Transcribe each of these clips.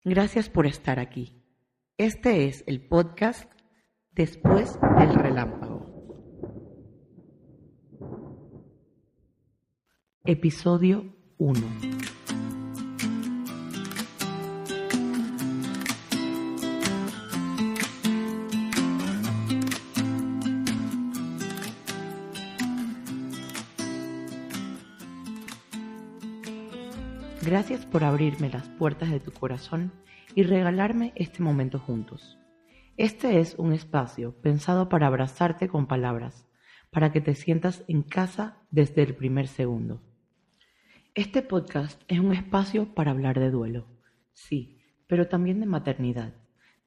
Gracias por estar aquí. Este es el podcast Después del Relámpago. Episodio 1. Gracias por abrirme las puertas de tu corazón y regalarme este momento juntos. Este es un espacio pensado para abrazarte con palabras, para que te sientas en casa desde el primer segundo. Este podcast es un espacio para hablar de duelo, sí, pero también de maternidad,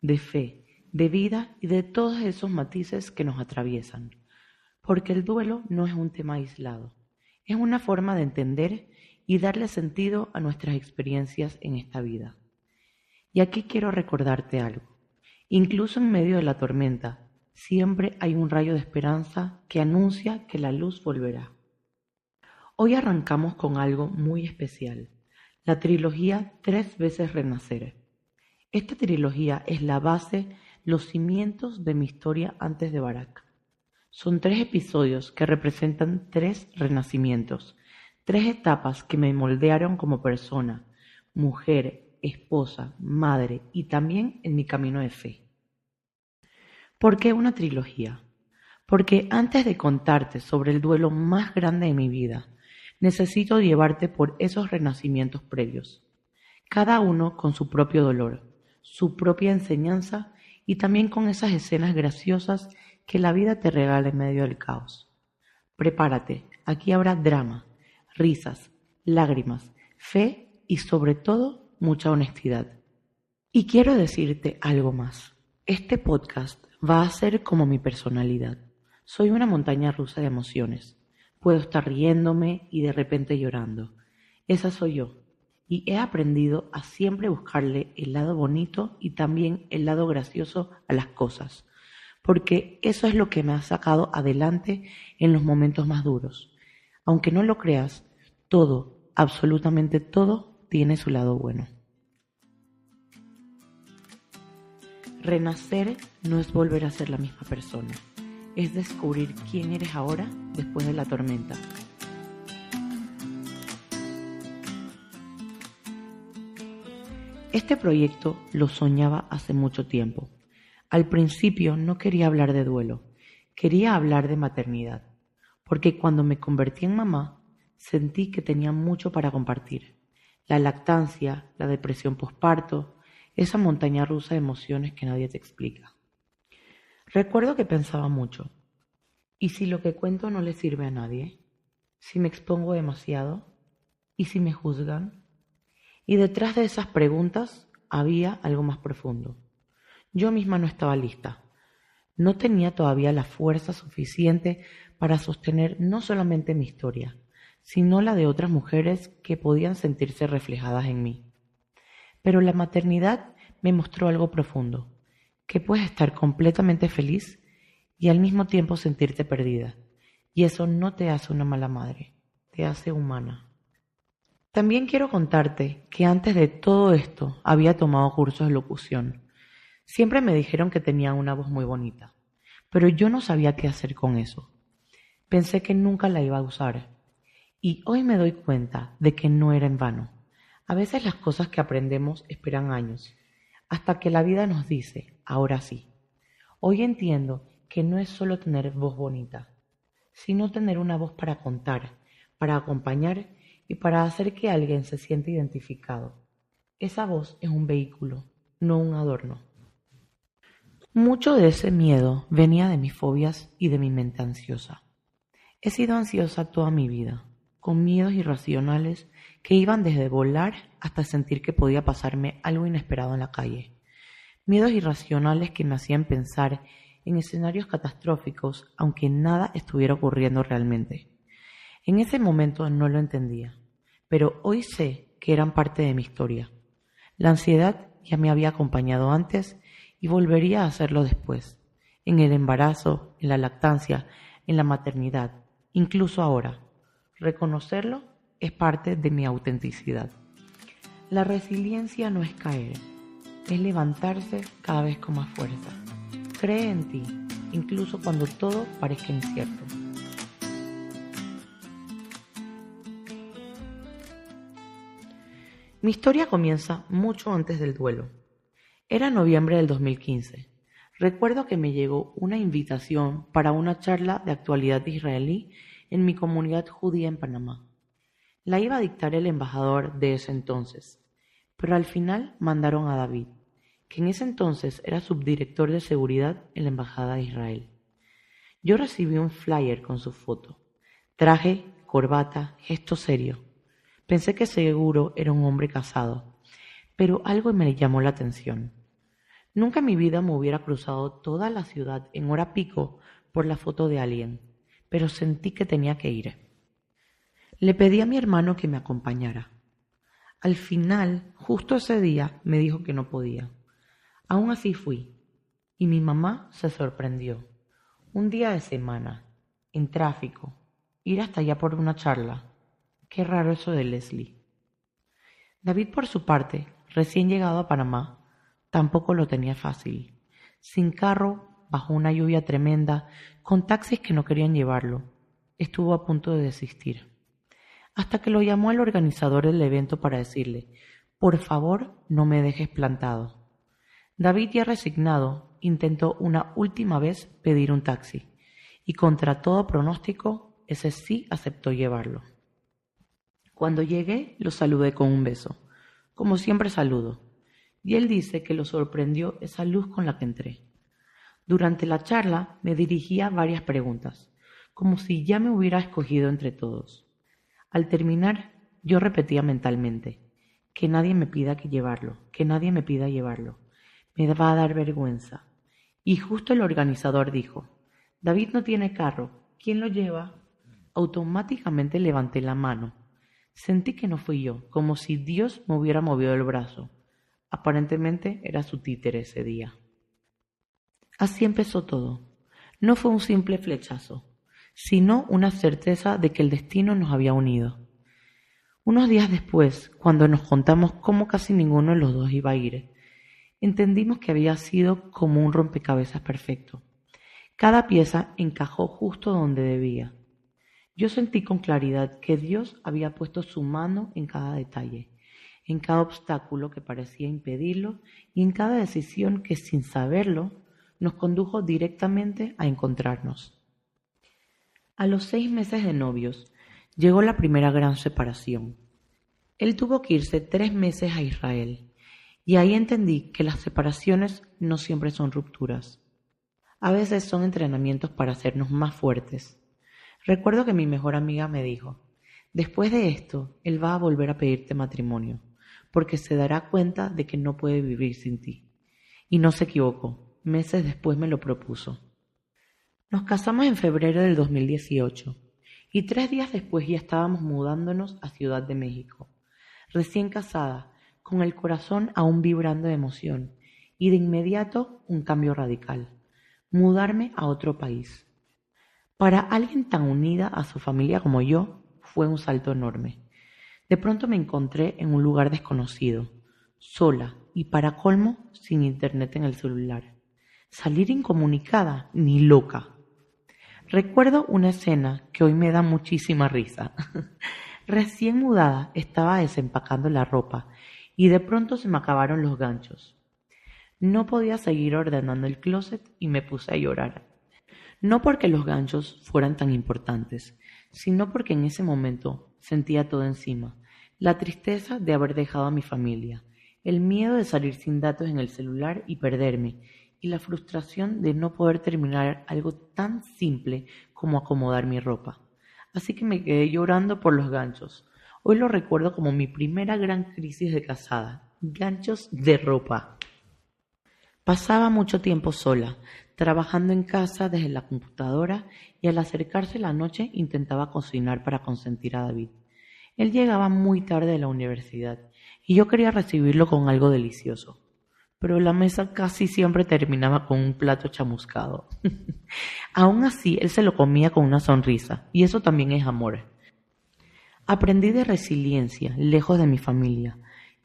de fe, de vida y de todos esos matices que nos atraviesan. Porque el duelo no es un tema aislado, es una forma de entender y darle sentido a nuestras experiencias en esta vida. Y aquí quiero recordarte algo. Incluso en medio de la tormenta, siempre hay un rayo de esperanza que anuncia que la luz volverá. Hoy arrancamos con algo muy especial, la trilogía 3 veces renacer. Esta trilogía es la base, los cimientos de mi historia antes de Barak. Son 3 episodios que representan 3 renacimientos, 3 etapas que me moldearon como persona, mujer, esposa, madre y también en mi camino de fe. ¿Por qué una trilogía? Porque antes de contarte sobre el duelo más grande de mi vida, necesito llevarte por esos renacimientos previos, cada uno con su propio dolor, su propia enseñanza y también con esas escenas graciosas que la vida te regala en medio del caos. Prepárate, aquí habrá drama, risas, lágrimas, fe y sobre todo mucha honestidad. Y quiero decirte algo más. Este podcast va a ser como mi personalidad. Soy una montaña rusa de emociones. Puedo estar riéndome y de repente llorando. Esa soy yo. Y he aprendido a siempre buscarle el lado bonito y también el lado gracioso a las cosas. Porque eso es lo que me ha sacado adelante en los momentos más duros. Aunque no lo creas, todo, absolutamente todo, tiene su lado bueno. Renacer no es volver a ser la misma persona, es descubrir quién eres ahora después de la tormenta. Este proyecto lo soñaba hace mucho tiempo. Al principio no quería hablar de duelo, quería hablar de maternidad, porque cuando me convertí en mamá, sentí que tenía mucho para compartir. La lactancia, la depresión posparto, esa montaña rusa de emociones que nadie te explica. Recuerdo que pensaba mucho. ¿Y si lo que cuento no le sirve a nadie? ¿Si me expongo demasiado? ¿Y si me juzgan? Y detrás de esas preguntas había algo más profundo. Yo misma no estaba lista. No tenía todavía la fuerza suficiente para sostener no solamente mi historia, sino la de otras mujeres que podían sentirse reflejadas en mí. Pero la maternidad me mostró algo profundo, que puedes estar completamente feliz y al mismo tiempo sentirte perdida. Y eso no te hace una mala madre, te hace humana. También quiero contarte que antes de todo esto había tomado cursos de locución. Siempre me dijeron que tenía una voz muy bonita, pero yo no sabía qué hacer con eso. Pensé que nunca la iba a usar. Y hoy me doy cuenta de que no era en vano. A veces las cosas que aprendemos esperan años, hasta que la vida nos dice, ahora sí. Hoy entiendo que no es solo tener voz bonita, sino tener una voz para contar, para acompañar y para hacer que alguien se sienta identificado. Esa voz es un vehículo, no un adorno. Mucho de ese miedo venía de mis fobias y de mi mente ansiosa. He sido ansiosa toda mi vida, con miedos irracionales que iban desde volar hasta sentir que podía pasarme algo inesperado en la calle. Miedos irracionales que me hacían pensar en escenarios catastróficos aunque nada estuviera ocurriendo realmente. En ese momento no lo entendía, pero hoy sé que eran parte de mi historia. La ansiedad ya me había acompañado antes y volvería a hacerlo después, en el embarazo, en la lactancia, en la maternidad, incluso ahora. Reconocerlo es parte de mi autenticidad. La resiliencia no es caer, es levantarse cada vez con más fuerza. Cree en ti, incluso cuando todo parezca incierto. Mi historia comienza mucho antes del duelo. Era noviembre del 2015. Recuerdo que me llegó una invitación para una charla de actualidad israelí en mi comunidad judía en Panamá. La iba a dictar el embajador de ese entonces, pero al final mandaron a David, que en ese entonces era subdirector de seguridad en la embajada de Israel. Yo recibí un flyer con su foto, traje, corbata, gesto serio. Pensé que seguro era un hombre casado, pero algo me llamó la atención. Nunca en mi vida me hubiera cruzado toda la ciudad en hora pico por la foto de alguien, pero sentí que tenía que ir. Le pedí a mi hermano que me acompañara. Al final, justo ese día, me dijo que no podía. Aún así fui, y mi mamá se sorprendió. Un día de semana, en tráfico, ir hasta allá por una charla. Qué raro eso de Leslie. David, por su parte, recién llegado a Panamá, tampoco lo tenía fácil. Sin carro, bajo una lluvia tremenda, con taxis que no querían llevarlo. Estuvo a punto de desistir. Hasta que lo llamó el organizador del evento para decirle: por favor, no me dejes plantado. David, ya resignado, intentó una última vez pedir un taxi, y contra todo pronóstico, ese sí aceptó llevarlo. Cuando llegué, lo saludé con un beso, como siempre saludo, y él dice que lo sorprendió esa luz con la que entré. Durante la charla me dirigía varias preguntas, como si ya me hubiera escogido entre todos. Al terminar, yo repetía mentalmente: que nadie me pida que llevarlo, que nadie me pida llevarlo. Me va a dar vergüenza. Y justo el organizador dijo: David no tiene carro, ¿quién lo lleva? Automáticamente levanté la mano. Sentí que no fui yo, como si Dios me hubiera movido el brazo. Aparentemente era su títere ese día. Así empezó todo. No fue un simple flechazo, sino una certeza de que el destino nos había unido. Unos días después, cuando nos contamos cómo casi ninguno de los dos iba a ir, entendimos que había sido como un rompecabezas perfecto. Cada pieza encajó justo donde debía. Yo sentí con claridad que Dios había puesto su mano en cada detalle, en cada obstáculo que parecía impedirlo y en cada decisión que, sin saberlo, nos condujo directamente a encontrarnos. A los 6 meses de novios, llegó la primera gran separación. Él tuvo que irse 3 meses a Israel, y ahí entendí que las separaciones no siempre son rupturas. A veces son entrenamientos para hacernos más fuertes. Recuerdo que mi mejor amiga me dijo: después de esto, él va a volver a pedirte matrimonio, porque se dará cuenta de que no puede vivir sin ti. Y no se equivocó, meses después me lo propuso. Nos casamos en febrero del 2018, y 3 días después ya estábamos mudándonos a Ciudad de México. Recién casada, con el corazón aún vibrando de emoción, y de inmediato un cambio radical: mudarme a otro país. Para alguien tan unida a su familia como yo, fue un salto enorme. De pronto me encontré en un lugar desconocido, sola y, para colmo, sin internet en el celular. Salir incomunicada, ni loca. Recuerdo una escena que hoy me da muchísima risa. Recién mudada, estaba desempacando la ropa y de pronto se me acabaron los ganchos. No podía seguir ordenando el closet y me puse a llorar. No porque los ganchos fueran tan importantes, sino porque en ese momento sentía todo encima: la tristeza de haber dejado a mi familia, el miedo de salir sin datos en el celular y perderme, y la frustración de no poder terminar algo tan simple como acomodar mi ropa. Así que me quedé llorando por los ganchos. Hoy lo recuerdo como mi primera gran crisis de casada: ganchos de ropa. Pasaba mucho tiempo sola, trabajando en casa desde la computadora, y al acercarse la noche intentaba cocinar para consentir a David. Él llegaba muy tarde de la universidad y yo quería recibirlo con algo delicioso, pero la mesa casi siempre terminaba con un plato chamuscado. Aún así, él se lo comía con una sonrisa, y eso también es amor. Aprendí de resiliencia, lejos de mi familia,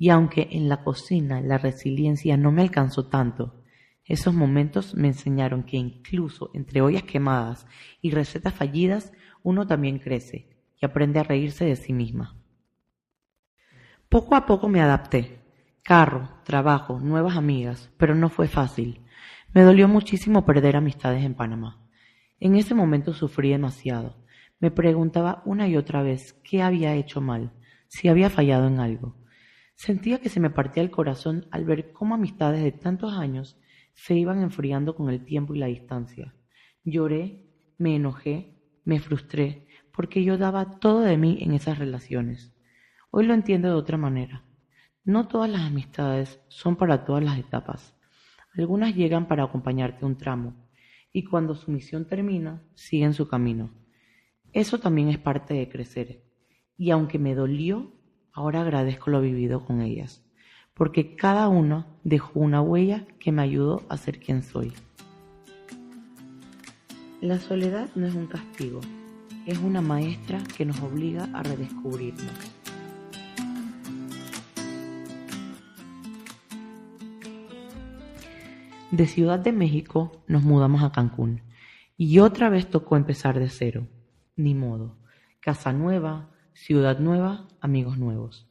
Y aunque en la cocina la resiliencia no me alcanzó tanto, esos momentos me enseñaron que incluso entre ollas quemadas y recetas fallidas, uno también crece y aprende a reírse de sí misma. Poco a poco me adapté. Carro, trabajo, nuevas amigas, pero no fue fácil. Me dolió muchísimo perder amistades en Panamá. En ese momento sufrí demasiado. Me preguntaba una y otra vez qué había hecho mal, si había fallado en algo. Sentía que se me partía el corazón al ver cómo amistades de tantos años se iban enfriando con el tiempo y la distancia. Lloré, me enojé, me frustré, porque yo daba todo de mí en esas relaciones. Hoy lo entiendo de otra manera. No todas las amistades son para todas las etapas. Algunas llegan para acompañarte un tramo, y cuando su misión termina, siguen su camino. Eso también es parte de crecer, y aunque me dolió, ahora agradezco lo vivido con ellas, porque cada una dejó una huella que me ayudó a ser quien soy. La soledad no es un castigo, es una maestra que nos obliga a redescubrirnos. De Ciudad de México nos mudamos a Cancún y otra vez tocó empezar de cero. Ni modo. Casa nueva, ciudad nueva, amigos nuevos.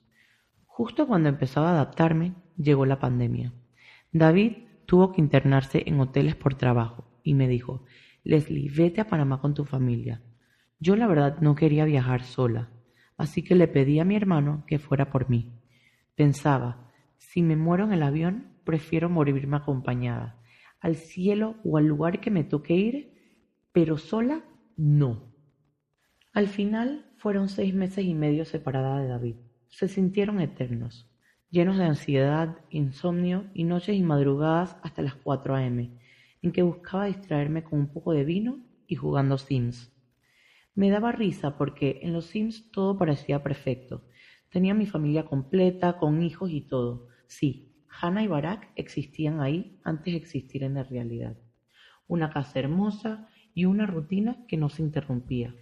Justo cuando empezaba a adaptarme, llegó la pandemia. David tuvo que internarse en hoteles por trabajo y me dijo, Leslie, vete a Panamá con tu familia. Yo la verdad no quería viajar sola, así que le pedí a mi hermano que fuera por mí. Pensaba, si me muero en el avión, prefiero morirme acompañada, al cielo o al lugar que me toque ir, pero sola, no. Al final fueron 6 meses y medio separada de David. Se sintieron eternos, llenos de ansiedad, insomnio y noches y madrugadas hasta las 4 a.m., en que buscaba distraerme con un poco de vino y jugando Sims. Me daba risa porque en los Sims todo parecía perfecto. Tenía mi familia completa, con hijos y todo. Sí, Hannah y Barack existían ahí antes de existir en la realidad. Una casa hermosa y una rutina que no se interrumpía.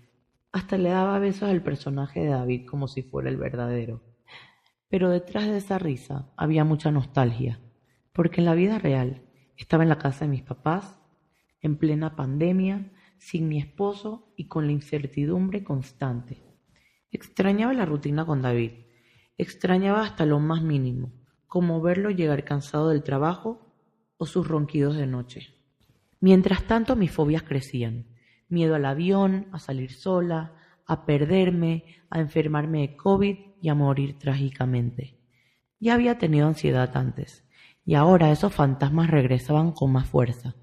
Hasta le daba besos al personaje de David como si fuera el verdadero. Pero detrás de esa risa había mucha nostalgia, porque en la vida real estaba en la casa de mis papás, en plena pandemia, sin mi esposo y con la incertidumbre constante. Extrañaba la rutina con David, extrañaba hasta lo más mínimo, como verlo llegar cansado del trabajo o sus ronquidos de noche. Mientras tanto mis fobias crecían, miedo al avión, a salir sola, a perderme, a enfermarme de COVID y a morir trágicamente. Ya había tenido ansiedad antes, y ahora esos fantasmas regresaban con más fuerza.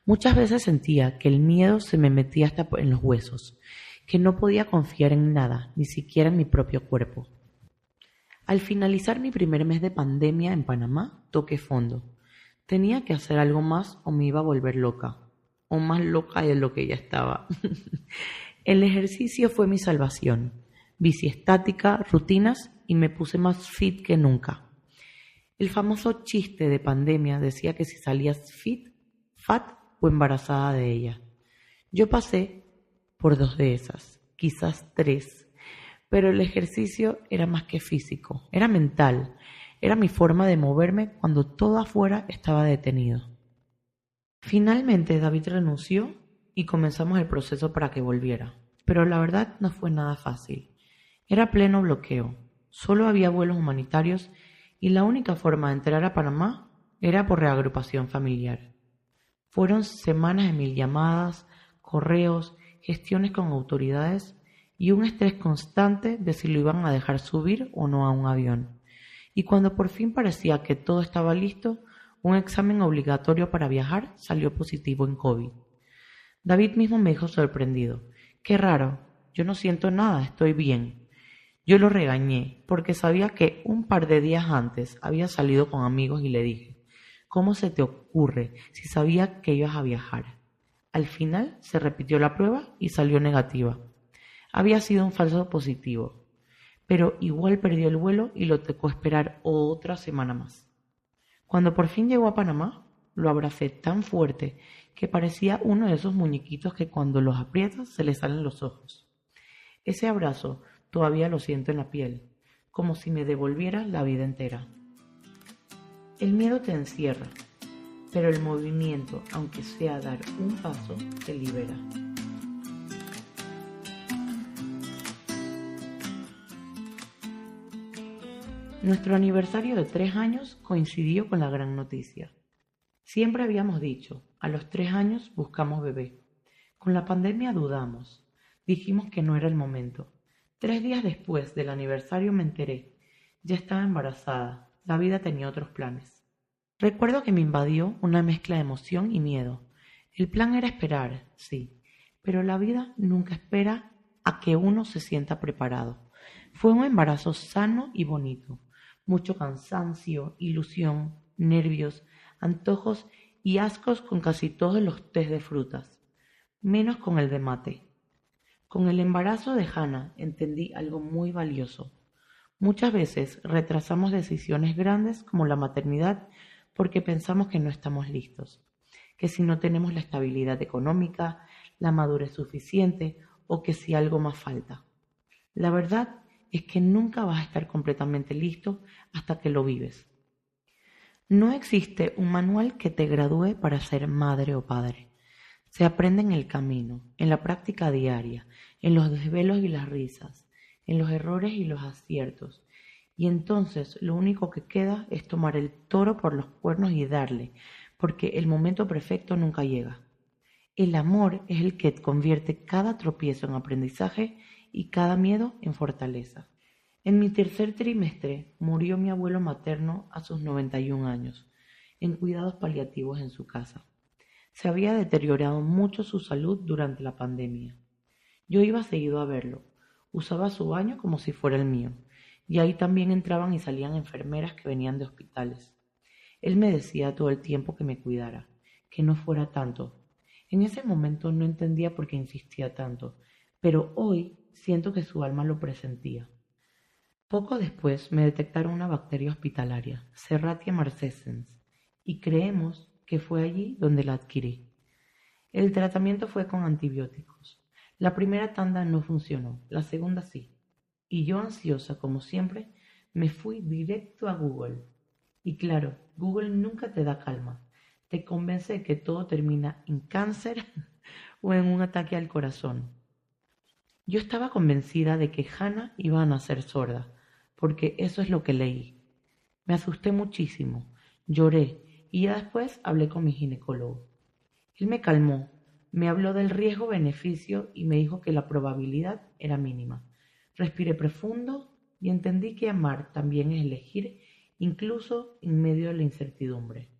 Muchas veces sentía que el miedo se me metía hasta en los huesos, que no podía confiar en nada, ni siquiera en mi propio cuerpo. Al finalizar mi primer mes de pandemia en Panamá, toqué fondo. Tenía que hacer algo más o me iba a volver loca, o más loca de lo que ya estaba. El ejercicio fue mi salvación. Bici estática, rutinas y me puse más fit que nunca. El famoso chiste de pandemia decía que si salías fit, fat o embarazada de ella. Yo pasé por 2 de esas, quizás 3, pero el ejercicio era más que físico, era mental, era mi forma de moverme cuando todo afuera estaba detenido. Finalmente David renunció y comenzamos el proceso para que volviera, pero la verdad no fue nada fácil. Era pleno bloqueo, solo había vuelos humanitarios y la única forma de entrar a Panamá era por reagrupación familiar. Fueron semanas de 1000 llamadas, correos, gestiones con autoridades y un estrés constante de si lo iban a dejar subir o no a un avión. Y cuando por fin parecía que todo estaba listo, un examen obligatorio para viajar salió positivo en COVID. David mismo me dijo sorprendido, «Qué raro, yo no siento nada, estoy bien». Yo lo regañé porque sabía que un par de días antes había salido con amigos y le dije, «¿Cómo se te ocurre si sabía que ibas a viajar?» Al final se repitió la prueba y salió negativa. Había sido un falso positivo, pero igual perdió el vuelo y lo tocó esperar otra semana más. Cuando por fin llegó a Panamá, lo abracé tan fuerte que parecía uno de esos muñequitos que cuando los aprietas se les salen los ojos. Ese abrazo todavía lo siento en la piel. como si me devolviera la vida entera. El miedo te encierra, pero el movimiento, aunque sea dar un paso, te libera. Nuestro aniversario de 3 años coincidió con la gran noticia. Siempre habíamos dicho, a los 3 años buscamos bebé. Con la pandemia dudamos, dijimos que no era el momento. 3 días después del aniversario me enteré, ya estaba embarazada, la vida tenía otros planes. Recuerdo que me invadió una mezcla de emoción y miedo. El plan era esperar, sí, pero la vida nunca espera a que uno se sienta preparado. Fue un embarazo sano y bonito. Mucho cansancio, ilusión, nervios, antojos y ascos con casi todos los tés de frutas, menos con el de mate. Con el embarazo de Hannah entendí algo muy valioso. Muchas veces retrasamos decisiones grandes como la maternidad porque pensamos que no estamos listos, que si no tenemos la estabilidad económica, la madurez suficiente o que si algo más falta. La verdad es que nunca vas a estar completamente listo hasta que lo vives. No existe un manual que te gradúe para ser madre o padre. Se aprende en el camino, en la práctica diaria, en los desvelos y las risas, en los errores y los aciertos. Y entonces lo único que queda es tomar el toro por los cuernos y darle, porque el momento perfecto nunca llega. El amor es el que convierte cada tropiezo en aprendizaje y cada miedo en fortaleza. En mi tercer trimestre murió mi abuelo materno a sus 91 años, en cuidados paliativos en su casa. Se había deteriorado mucho su salud durante la pandemia. Yo iba seguido a verlo, usaba su baño como si fuera el mío, y ahí también entraban y salían enfermeras que venían de hospitales. Él me decía todo el tiempo que me cuidara, que no fuera tanto. En ese momento no entendía por qué insistía tanto, pero hoy siento que su alma lo presentía. Poco después me detectaron una bacteria hospitalaria, Serratia marcescens, y creemos que fue allí donde la adquirí. El tratamiento fue con antibióticos. La primera tanda no funcionó, la segunda sí. Y yo, ansiosa como siempre, me fui directo a Google. Y claro, Google nunca te da calma. Te convence de que todo termina en cáncer o en un ataque al corazón. Yo estaba convencida de que Hannah iba a nacer sorda, porque eso es lo que leí. Me asusté muchísimo, lloré y ya después hablé con mi ginecólogo. Él me calmó, me habló del riesgo-beneficio y me dijo que la probabilidad era mínima. Respiré profundo y entendí que amar también es elegir, incluso en medio de la incertidumbre.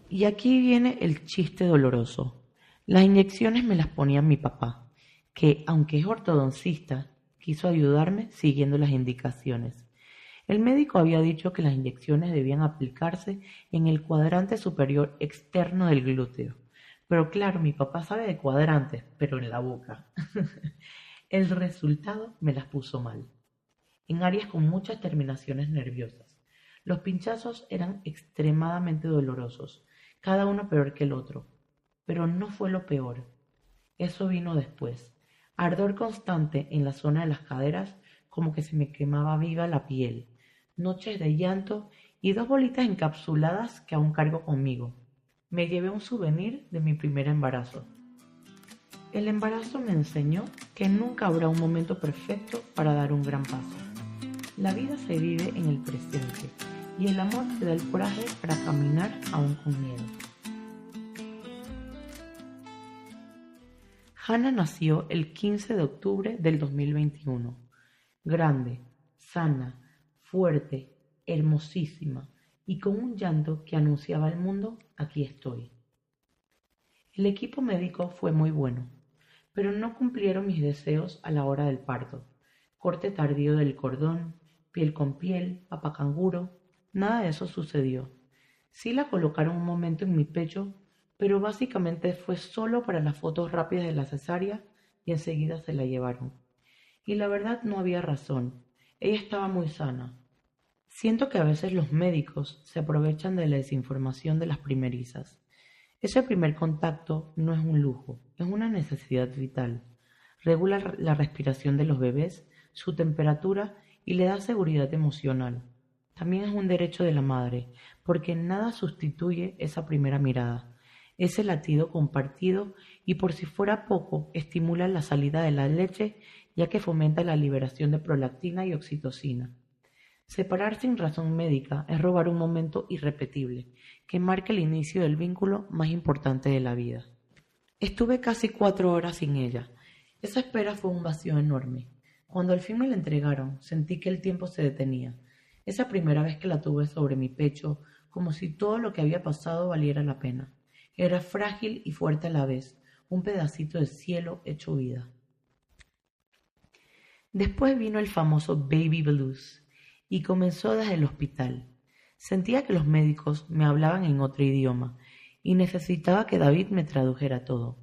Y aquí viene el chiste doloroso. Las inyecciones me las ponía mi papá, que, aunque es ortodoncista, quiso ayudarme siguiendo las indicaciones. El médico había dicho que las inyecciones debían aplicarse en el cuadrante superior externo del glúteo. Pero claro, mi papá sabe de cuadrantes, pero en la boca. El resultado me las puso mal, en áreas con muchas terminaciones nerviosas. Los pinchazos eran extremadamente dolorosos, cada uno peor que el otro. Pero no fue lo peor. Eso vino después. Ardor constante en la zona de las caderas, como que se me quemaba viva la piel. Noches de llanto y 2 bolitas encapsuladas que aún cargo conmigo. Me llevé un souvenir de mi primer embarazo. El embarazo me enseñó que nunca habrá un momento perfecto para dar un gran paso. La vida se vive en el presente y el amor te da el coraje para caminar aún con miedo. Hannah nació el 15 de octubre del 2021. Grande, sana, fuerte, hermosísima y con un llanto que anunciaba al mundo: aquí estoy. El equipo médico fue muy bueno, pero no cumplieron mis deseos a la hora del parto. Corte tardío del cordón, piel con piel, papá canguro, nada de eso sucedió. Sí la colocaron un momento en mi pecho, pero básicamente fue solo para las fotos rápidas de la cesárea y enseguida se la llevaron. Y la verdad no había razón, ella estaba muy sana. Siento que a veces los médicos se aprovechan de la desinformación de las primerizas. Ese primer contacto no es un lujo, es una necesidad vital. Regula la respiración de los bebés, su temperatura y le da seguridad emocional. También es un derecho de la madre, porque nada sustituye esa primera mirada, ese latido compartido y por si fuera poco, estimula la salida de la leche ya que fomenta la liberación de prolactina y oxitocina. Separar sin razón médica es robar un momento irrepetible que marca el inicio del vínculo más importante de la vida. Estuve casi 4 horas sin ella. Esa espera fue un vacío enorme. Cuando al fin me la entregaron, sentí que el tiempo se detenía. Esa primera vez que la tuve sobre mi pecho, como si todo lo que había pasado valiera la pena. Era frágil y fuerte a la vez, un pedacito de cielo hecho vida. Después vino el famoso baby blues y comenzó desde el hospital. Sentía que los médicos me hablaban en otro idioma y necesitaba que David me tradujera todo.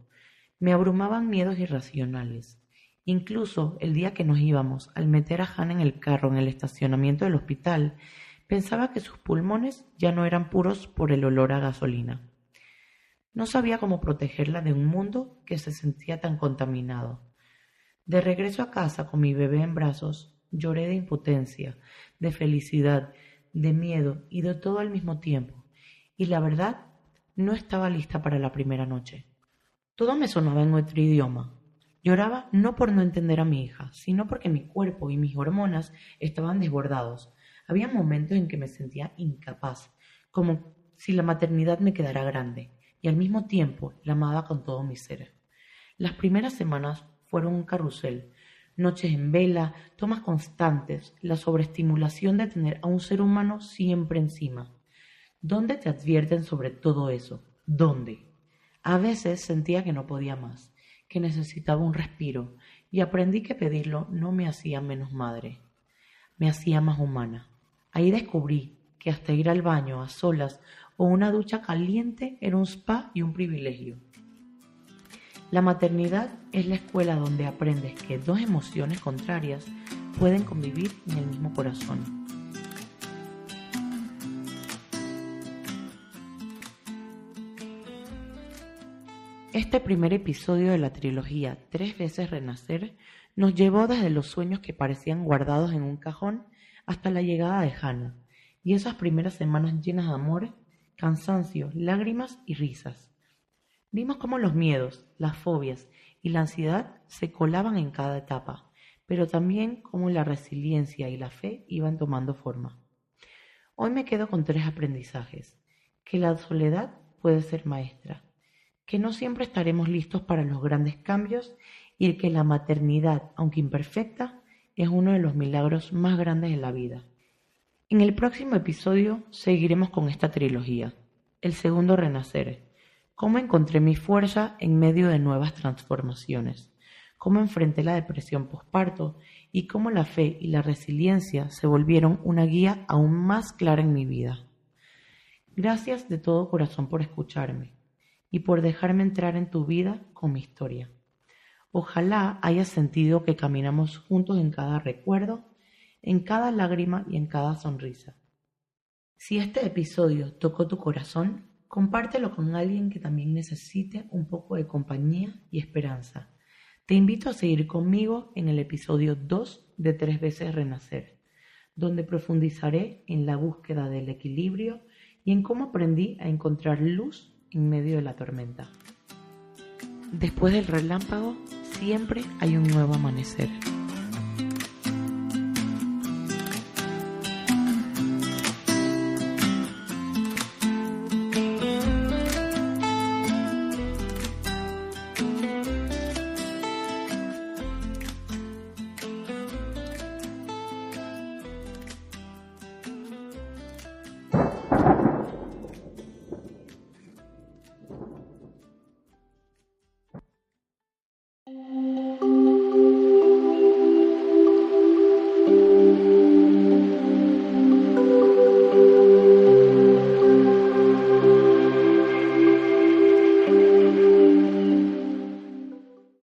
Me abrumaban miedos irracionales. Incluso el día que nos íbamos, al meter a Hannah en el carro en el estacionamiento del hospital, pensaba que sus pulmones ya no eran puros por el olor a gasolina. No sabía cómo protegerla de un mundo que se sentía tan contaminado. De regreso a casa con mi bebé en brazos, lloré de impotencia, de felicidad, de miedo y de todo al mismo tiempo. Y la verdad, no estaba lista para la primera noche. Todo me sonaba en otro idioma. Lloraba no por no entender a mi hija, sino porque mi cuerpo y mis hormonas estaban desbordados. Había momentos en que me sentía incapaz, como si la maternidad me quedara grande, y al mismo tiempo la amaba con todo mi ser. Las primeras semanas fueron un carrusel, noches en vela, tomas constantes, la sobreestimulación de tener a un ser humano siempre encima. ¿Dónde te advierten sobre todo eso? ¿Dónde? A veces sentía que no podía más, que necesitaba un respiro, y aprendí que pedirlo no me hacía menos madre, me hacía más humana. Ahí descubrí que hasta ir al baño a solas o una ducha caliente era un spa y un privilegio. La maternidad es la escuela donde aprendes que dos emociones contrarias pueden convivir en el mismo corazón. Este primer episodio de la trilogía 3 veces renacer nos llevó desde los sueños que parecían guardados en un cajón hasta la llegada de Hannah y esas primeras semanas llenas de amor, cansancio, lágrimas y risas. Vimos cómo los miedos, las fobias y la ansiedad se colaban en cada etapa, pero también cómo la resiliencia y la fe iban tomando forma. Hoy me quedo con 3 aprendizajes: que la soledad puede ser maestra, que no siempre estaremos listos para los grandes cambios y que la maternidad, aunque imperfecta, es uno de los milagros más grandes de la vida. En el próximo episodio seguiremos con esta trilogía, el segundo renacer, cómo encontré mi fuerza en medio de nuevas transformaciones, cómo enfrenté la depresión posparto y cómo la fe y la resiliencia se volvieron una guía aún más clara en mi vida. Gracias de todo corazón por escucharme y por dejarme entrar en tu vida con mi historia. Ojalá hayas sentido que caminamos juntos en cada recuerdo, en cada lágrima y en cada sonrisa. Si este episodio tocó tu corazón, compártelo con alguien que también necesite un poco de compañía y esperanza. Te invito a seguir conmigo en el episodio 2 de 3 veces renacer, donde profundizaré en la búsqueda del equilibrio y en cómo aprendí a encontrar luz en medio de la tormenta. Después del relámpago, siempre hay un nuevo amanecer.